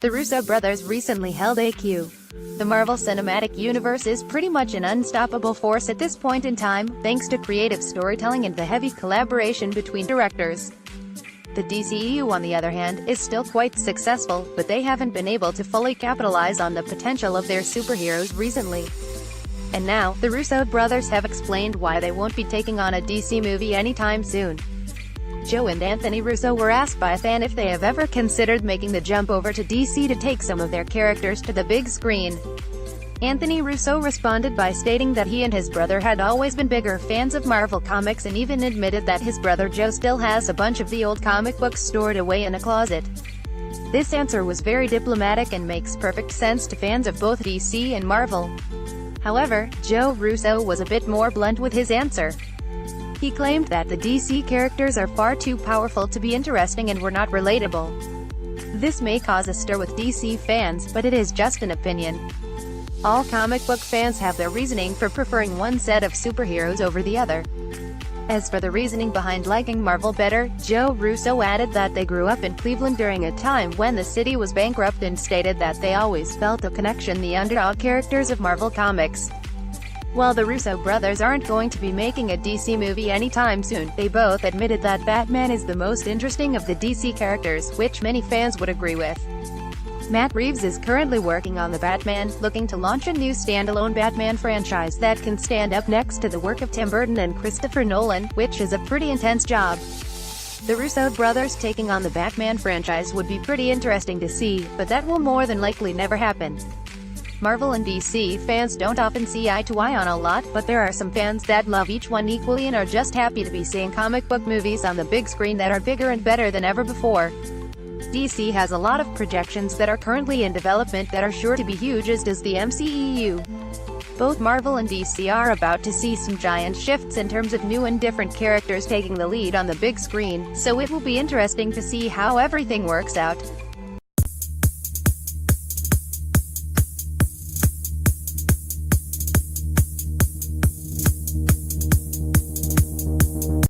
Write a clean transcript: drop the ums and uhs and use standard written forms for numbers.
The Russo brothers recently held a Q. The Marvel Cinematic Universe is pretty much an unstoppable force at this point in time, thanks to creative storytelling and the heavy collaboration between directors. The DCEU, on the other hand, is still quite successful, but they haven't been able to fully capitalize on the potential of their superheroes recently. And now, the Russo brothers have explained why they won't be taking on a DC movie anytime soon. Joe and Anthony Russo were asked by a fan if they have ever considered making the jump over to DC to take some of their characters to the big screen. Anthony Russo responded by stating that he and his brother had always been bigger fans of Marvel Comics and even admitted that his brother Joe still has a bunch of the old comic books stored away in a closet. This answer was very diplomatic and makes perfect sense to fans of both DC and Marvel. However, Joe Russo was a bit more blunt with his answer. He claimed that the DC characters are far too powerful to be interesting and were not relatable. This may cause a stir with DC fans, but it is just an opinion. All comic book fans have their reasoning for preferring one set of superheroes over the other. As for the reasoning behind liking Marvel better, Joe Russo added that they grew up in Cleveland during a time when the city was bankrupt and stated that they always felt a connection to the underdog characters of Marvel Comics. While the Russo brothers aren't going to be making a DC movie anytime soon, they both admitted that Batman is the most interesting of the DC characters, which many fans would agree with. Matt Reeves is currently working on the Batman, looking to launch a new standalone Batman franchise that can stand up next to the work of Tim Burton and Christopher Nolan, which is a pretty intense job. The Russo brothers taking on the Batman franchise would be pretty interesting to see, but that will more than likely never happen. Marvel and DC fans don't often see eye to eye on a lot, but there are some fans that love each one equally and are just happy to be seeing comic book movies on the big screen that are bigger and better than ever before. DC has a lot of projections that are currently in development that are sure to be huge, as does the MCEU. Both Marvel and DC are about to see some giant shifts in terms of new and different characters taking the lead on the big screen, so it will be interesting to see how everything works out.